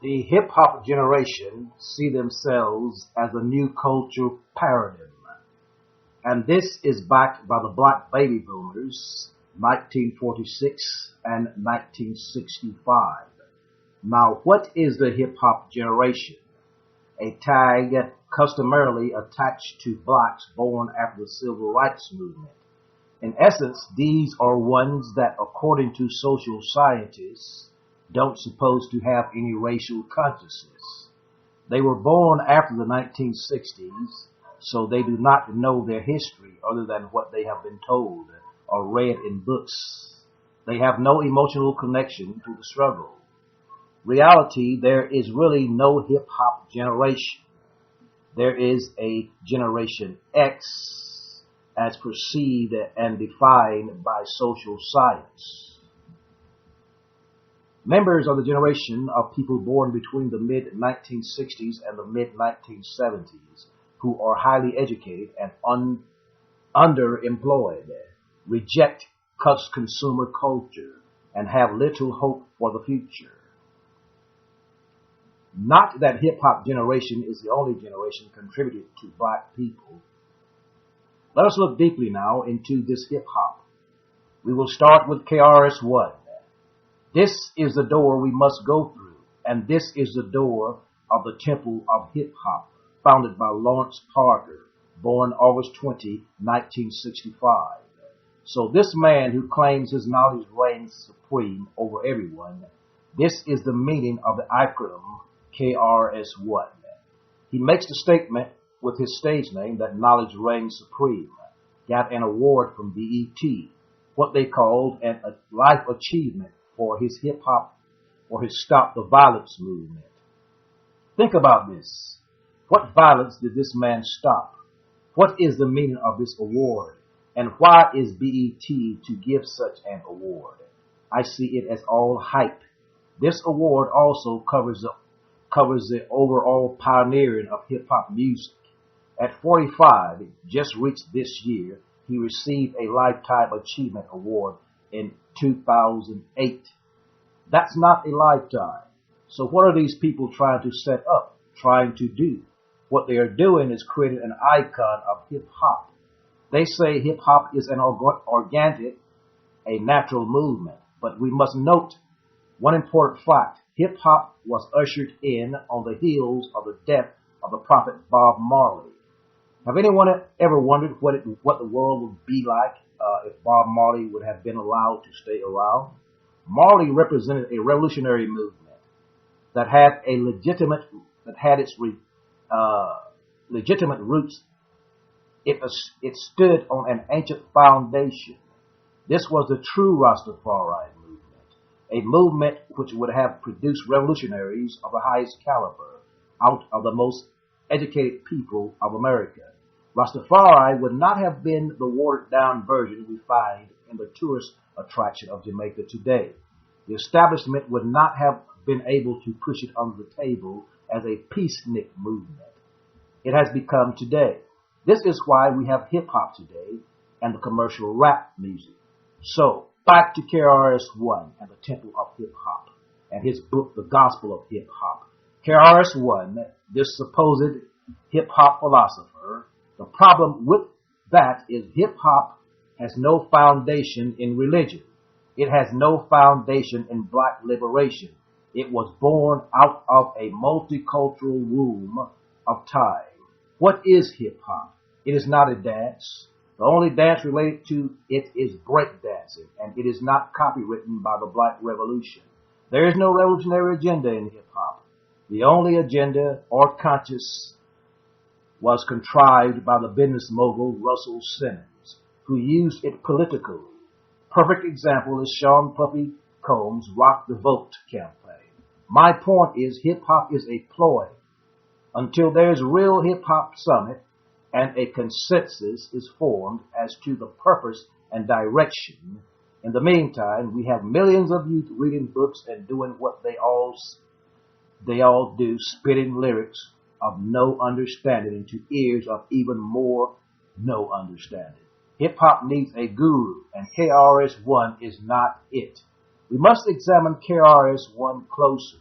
The hip-hop generation see themselves as a new cultural paradigm, and this is backed by the black baby boomers, 1946 and 1965. Now, what is the hip-hop generation? A tag customarily attached to blacks born after the civil rights movement. In essence, these are ones that, according to social scientists, don't suppose to have any racial consciousness. They were born after the 1960s, so they do not know their history other than what they have been told or read in books. They have no emotional connection to the struggle. Reality, there is really no hip-hop generation. There is a Generation X as perceived and defined by social science. Members of the generation of people born between the mid-1960s and the mid-1970s who are highly educated and underemployed, reject consumer culture, and have little hope for the future. Not that hip-hop generation is the only generation contributed to black people. Let us look deeply now into this hip-hop. We will start with KRS1. This is the door we must go through, and this is the door of the Temple of Hip-Hop, founded by Lawrence Parker, born August 20, 1965. So this man who claims his knowledge reigns supreme over everyone, this is the meaning of the acronym KRS1. He makes the statement with his stage name that knowledge reigns supreme, got an award from BET, what they called a life achievement for his hip-hop or his Stop the Violence movement. Think about this. What violence did this man stop? What is the meaning of this award? And why is BET to give such an award? I see it as all hype. This award also covers the overall pioneering of hip-hop music. At 45, just reached this year, he received a Lifetime Achievement Award in 2008. That's not a lifetime. So what are these people trying to set up, trying to do? What they are doing is creating an icon of hip-hop. They say hip-hop is an organic, a natural movement. But we must note one important fact. Hip-hop was ushered in on the heels of the death of the prophet Bob Marley. Have anyone ever wondered what the world would be like if Bob Marley would have been allowed to stay around? Marley represented a revolutionary movement that had its legitimate roots. It stood on an ancient foundation. This was the true Rastafari movement, a movement which would have produced revolutionaries of the highest caliber out of the most educated people of America. Rastafari would not have been the watered-down version we find in the tourist attraction of Jamaica today. The establishment would not have been able to push it under the table as a peacenik movement. It has become today. This is why we have hip-hop today and the commercial rap music. So, back to KRS-One and the Temple of Hip-Hop and his book, The Gospel of Hip-Hop. KRS-One, this supposed hip-hop philosopher, the problem with that is hip-hop has no foundation in religion. It has no foundation in black liberation. It was born out of a multicultural womb of time. What is hip-hop? It is not a dance. The only dance related to it is breakdancing, and it is not copywritten by the Black Revolution. There is no revolutionary agenda in hip-hop. The only agenda or conscience was contrived by the business mogul Russell Simmons, who used it politically. Perfect example is Sean Puffy Combs' Rock the Vote campaign. My point is hip-hop is a ploy. Until there's a real hip-hop summit and a consensus is formed as to the purpose and direction, in the meantime, we have millions of youth reading books and doing what they all do, spitting lyrics of no understanding into ears of even more no understanding. Hip-hop needs a guru, and KRS-One is not it. We must examine KRS-One closer.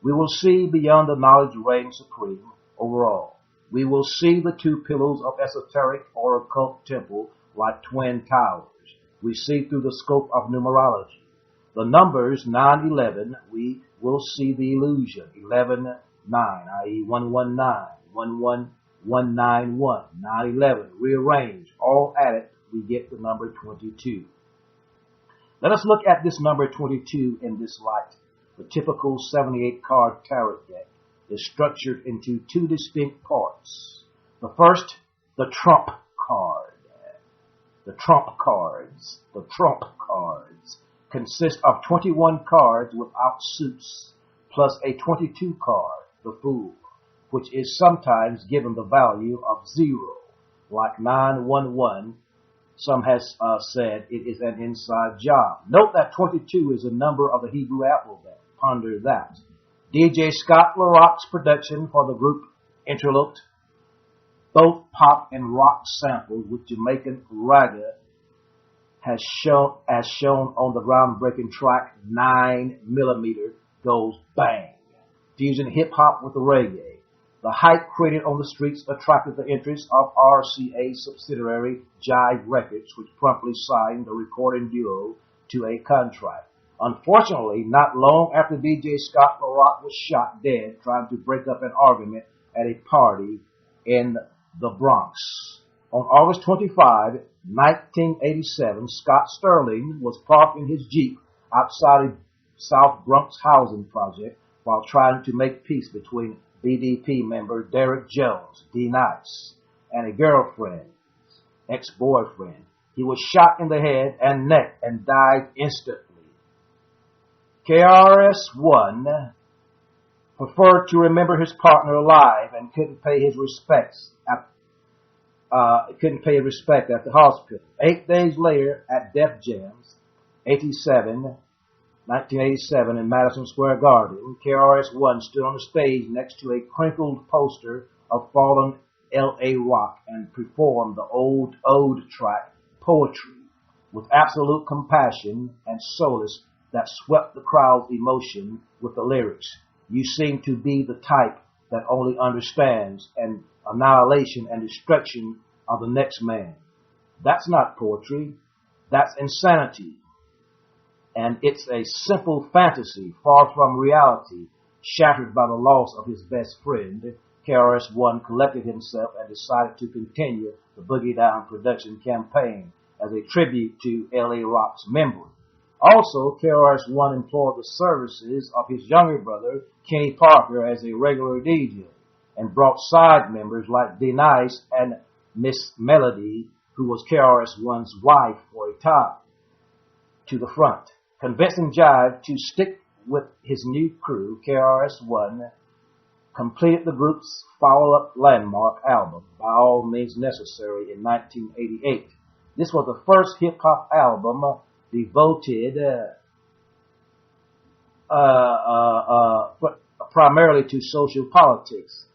We will see beyond the knowledge reigning supreme over all. We will see the two pillars of esoteric or occult temple like twin towers. We see through the scope of numerology. The numbers 911, we will see the illusion. 11-9, i.e. 119, 11191, 911, rearranged. All added, we get the number 22. Let us look at this number 22 in this light. The typical 78-card tarot deck is structured into two distinct parts. The first, the trump card. The trump cards consist of 21 cards without suits, plus a 22 card, the Fool, which is sometimes given the value of 0, like 911. Some has said it is an inside job. Note that 22 is a number of the Hebrew alphabet. Ponder that. DJ Scott LaRock's production for the group interlooped both pop and rock samples with Jamaican ragga as shown on the groundbreaking track 9mm goes bang, fusing hip-hop with the reggae. The hype created on the streets attracted the interest of RCA subsidiary Jive Records, which promptly signed the recording duo to a contract. Unfortunately, not long after DJ Scott LaRock was shot dead trying to break up an argument at a party in the Bronx. On August 25, 1987, Scott Sterling was parked in his Jeep outside a South Bronx housing project while trying to make peace between BDP member Derek Jones, D-Nice, and a girlfriend, ex-boyfriend. He was shot in the head and neck and died instantly. KRS1 preferred to remember his partner alive and couldn't pay his respect at the hospital. 8 days later, at Def Jam's 1987 in Madison Square Garden, KRS1 stood on the stage next to a crinkled poster of fallen L.A. Rock and performed the old ode track, Poetry, with absolute compassion and solace that swept the crowd's emotion with the lyrics. You seem to be the type that only understands an annihilation and destruction of the next man. That's not poetry. That's insanity. And it's a simple fantasy far from reality. Shattered by the loss of his best friend, KRS1 collected himself and decided to continue the Boogie Down production campaign as a tribute to L.A. Rock's memory. Also, KRS1 employed the services of his younger brother, Kenny Parker, as a regular DJ, and brought side members like D-Nice and Miss Melody, who was KRS1's wife for a time, to the front. Convincing Jive to stick with his new crew, KRS1 completed the group's follow-up landmark album, By All Means Necessary, in 1988. This was the first hip-hop album devoted primarily to social politics,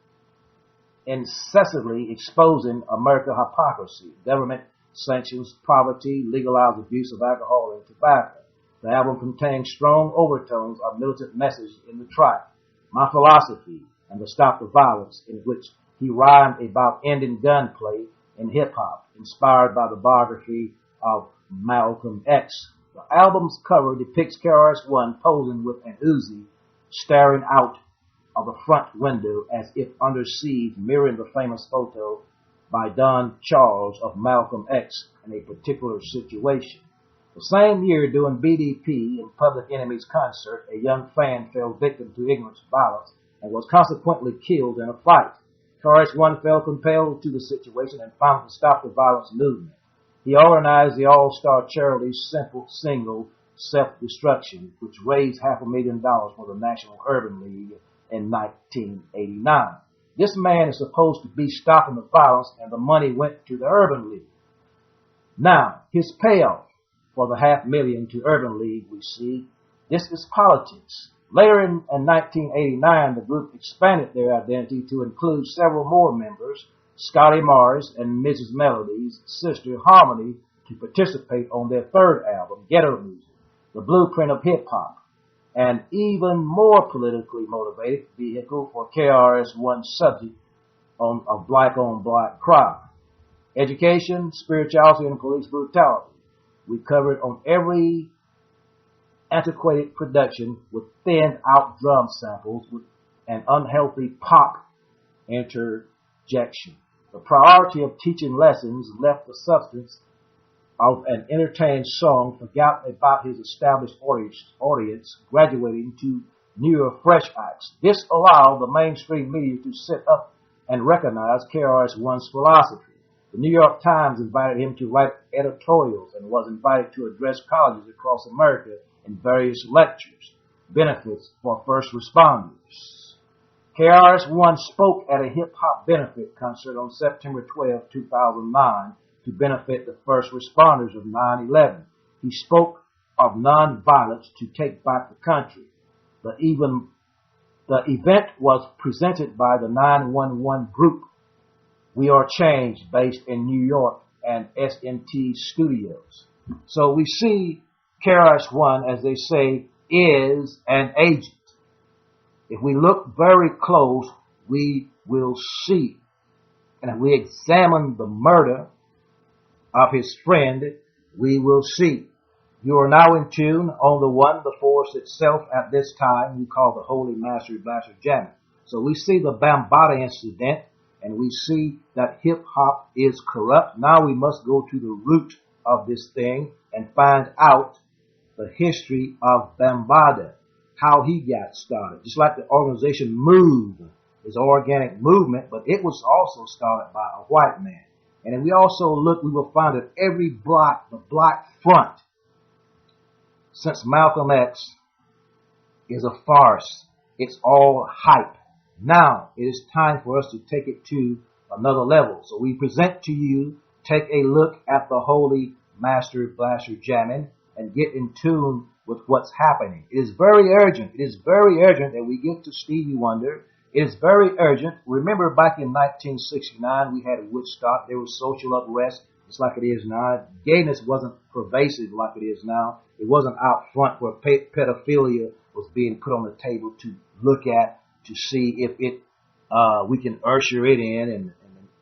incessantly exposing American hypocrisy, government sanctions, poverty, legalized abuse of alcohol and tobacco. The album contains strong overtones of militant message in the track, My Philosophy, and the Stop the Violence, in which he rhymed about ending gunplay in hip-hop, inspired by the biography of Malcolm X. The album's cover depicts KRS1 posing with an Uzi, staring out of the front window as if under siege, mirroring the famous photo by Don Charles of Malcolm X in a particular situation. The same year, during BDP and Public Enemy's concert, a young fan fell victim to ignorance, violence, and was consequently killed in a fight. KRS1 felt compelled to the situation and founded the Stop the Violence movement. He organized the all-star charity Simple Single Self-Destruction, which raised $500,000 for the National Urban League in 1989. This man is supposed to be stopping the violence, and the money went to the Urban League. Now, his payoff for the $500,000 to Urban League, we see, this is politics. Later in 1989, the group expanded their identity to include several more members, Scotty Mars and Mrs. Melody's sister Harmony, to participate on their third album, Ghetto Music, the blueprint of hip-hop. an even more politically motivated vehicle for KRS1 subject of black-on-black crime. Education, spirituality, and police brutality. We covered on every antiquated production with thinned-out drum samples with an unhealthy pop interjection. The priority of teaching lessons left the substance of an entertained song, forgotten about his established audience, graduating to newer, fresh acts. This allowed the mainstream media to sit up and recognize KRS-One's philosophy. The New York Times invited him to write editorials and was invited to address colleges across America in various lectures. Benefits for first responders. KRS-One spoke at a hip-hop benefit concert on September 12, 2009 to benefit the first responders of 9/11. He spoke of nonviolence to take back the country. The event was presented by the 911 group We Are Change, based in New York, and SMT Studios. So we see KRS-One, as they say, is an agent. If we look very close, we will see. And if we examine the murder of his friend, we will see. You are now in tune on the one, the force itself at this time we call the Holy Master Blaster Jamming. So we see the Bambata incident, and we see that hip-hop is corrupt. Now we must go to the root of this thing and find out the history of Bambata, how he got started. Just like the organization MOVE is an organic movement, but it was also started by a white man. And if we also look, we will find that every block, the black front, since Malcolm X, is a farce. It's all hype. Now it is time for us to take it to another level. So we present to you, take a look at the Holy Master Blaster Jamming and get in tune with what's happening. It is very urgent. It is very urgent that we get to Stevie Wonder. It is very urgent. Remember back in 1969, we had Woodstock. There was social unrest, just like it is now. Gayness wasn't pervasive like it is now. It wasn't out front where pedophilia was being put on the table to look at, to see if we can usher it in, and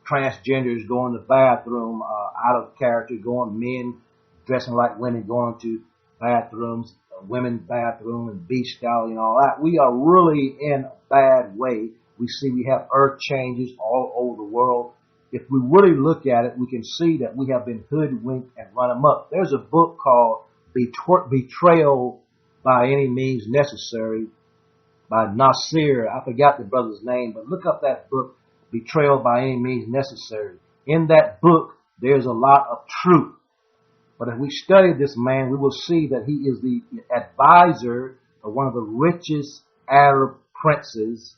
transgenders going to the bathroom out of character, men dressing like women, going to bathrooms, women's bathroom, and beach style and all that. We are really in a bad way. We see we have earth changes all over the world. If we really look at it, we can see that we have been hoodwinked and run amok. There's a book called Betrayal by Any Means Necessary by Nasir. I forgot the brother's name, but look up that book, Betrayal by Any Means Necessary. In that book, there's a lot of truth. But if we study this man, we will see that he is the advisor of one of the richest Arab princes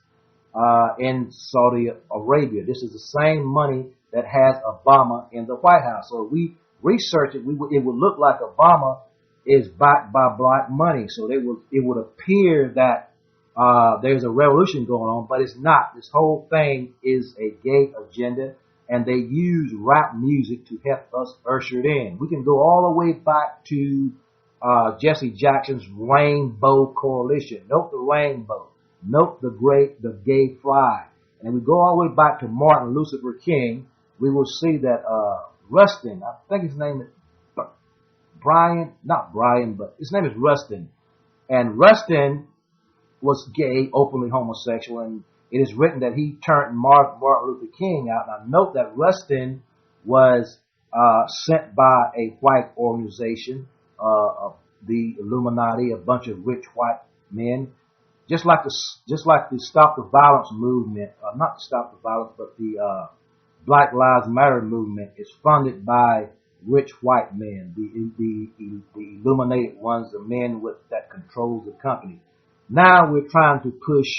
in Saudi Arabia. This is the same money that has Obama in the White House. So if we research it, it would look like Obama is backed by black money. So it would appear that there's a revolution going on, but it's not. This whole thing is a gay agenda, and they use rap music to help us usher it in. We can go all the way back to Jesse Jackson's Rainbow Coalition. Note the rainbow. Note the gay flag. And we go all the way back to Martin Luther King. We will see that Rustin, I think his name is but his name is Rustin. And Rustin was gay, openly homosexual, and it is written that he turned Martin Luther King out. Now note that Rustin was sent by a white organization, the Illuminati, a bunch of rich white men, just like the Stop the Violence movement, not Stop the Violence, but the Black Lives Matter movement is funded by rich white men, the illuminated ones, the men that controls the company. Now they're trying to push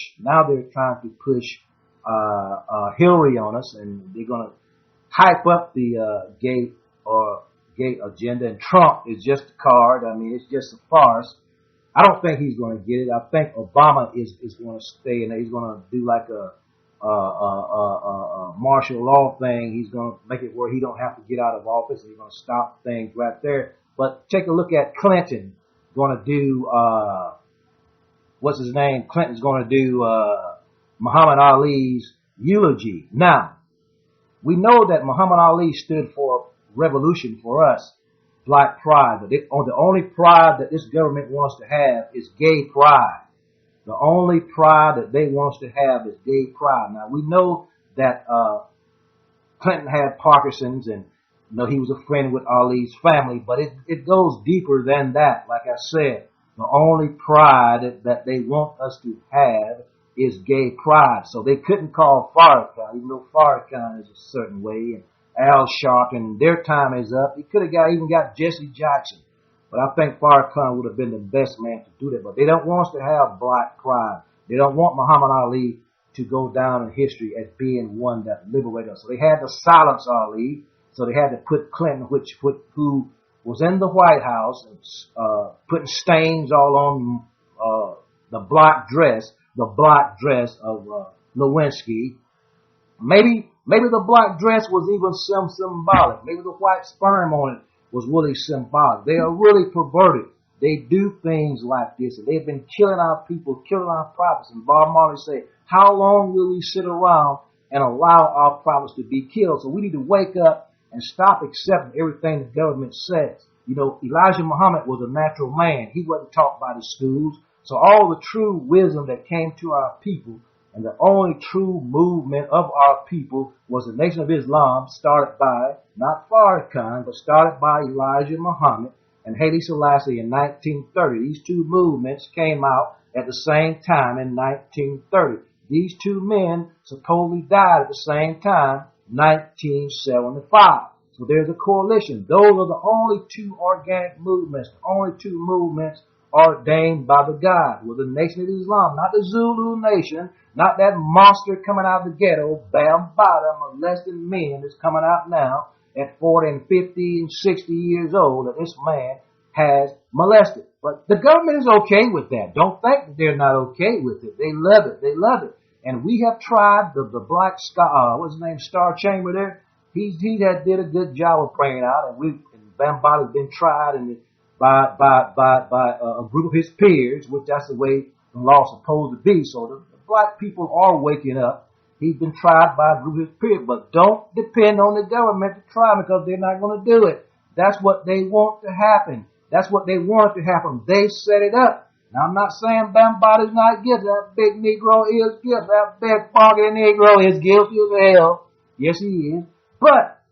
Hillary on us, and they're going to hype up the gay agenda. And Trump is just a card. I mean, it's just a farce. I don't think he's going to get it. I think Obama is going to stay, and he's going to do like a martial law thing. He's going to make it where he don't have to get out of office, and he's going to stop things right there. But take a look at Clinton going to do what's his name, Clinton's going to do Muhammad Ali's eulogy. Now, we know that Muhammad Ali stood for revolution for us, black pride. But the only pride that this government wants to have is gay pride. The only pride that they want to have is gay pride. Now, we know that Clinton had Parkinson's, and he was a friend with Ali's family, but it goes deeper than that. Like I said, the only pride that they want us to have is gay pride. So they couldn't call Farrakhan, even though Farrakhan is a certain way, and Al Sharpton, their time is up. He could have even got Jesse Jackson. But I think Farrakhan would have been the best man to do that. But they don't want us to have black pride. They don't want Muhammad Ali to go down in history as being one that liberated us. So they had to silence Ali. So they had to put Clinton, who was in the White House, putting stains all on the black dress of Lewinsky. Maybe the black dress was even symbolic. Maybe the white sperm on it was really symbolic. They are really perverted. They do things like this, and they've been killing our people, killing our prophets. And Bob Marley said, how long will we sit around and allow our prophets to be killed? So we need to wake up and stop accepting everything the government says. Elijah Muhammad was a natural man. He wasn't taught by the schools. So all the true wisdom that came to our people, and the only true movement of our people, was the Nation of Islam, started by, not Farrakhan, but started by Elijah Muhammad and Haile Selassie in 1930. These two movements came out at the same time in 1930. These two men supposedly died at the same time, 1975. So there's a coalition. Those are the only two organic movements, the only two movements ordained by the God, with the Nation of Islam, not the Zulu Nation, not that monster coming out of the ghetto, Bambata, molesting men that's coming out now at 40 and 50 and 60 years old that this man has molested. But the government is okay with that. Don't think that they're not okay with it. They love it. They love it. And we have tried the black Star, what's his name, Star Chamber there. He did a good job of praying out, and Bambata has been tried by a group of his peers, which that's the way the law's supposed to be. So the black people are waking up. He's been tried by a group of his peers, but don't depend on the government to try him, because they're not going to do it. That's what they want to happen. That's what they want to happen. They set it up. Now, I'm not saying Bambata's not guilty. That big Negro is guilty. That big foggy Negro is guilty as hell. Yes, he is. But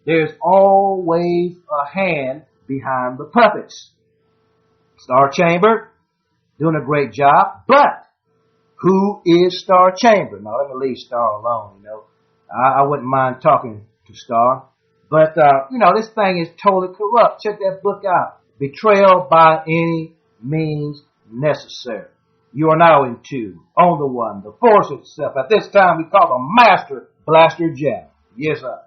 there's always a hand behind the puppets. Star Chamber, doing a great job, but who is Star Chamber? Now, let me leave Star alone, I wouldn't mind talking to Star. But, this thing is totally corrupt. Check that book out. Betrayal by any means necessary. You are now in tune, on the one, the force itself. At this time, we call the Master Blaster Jack. Yes, sir.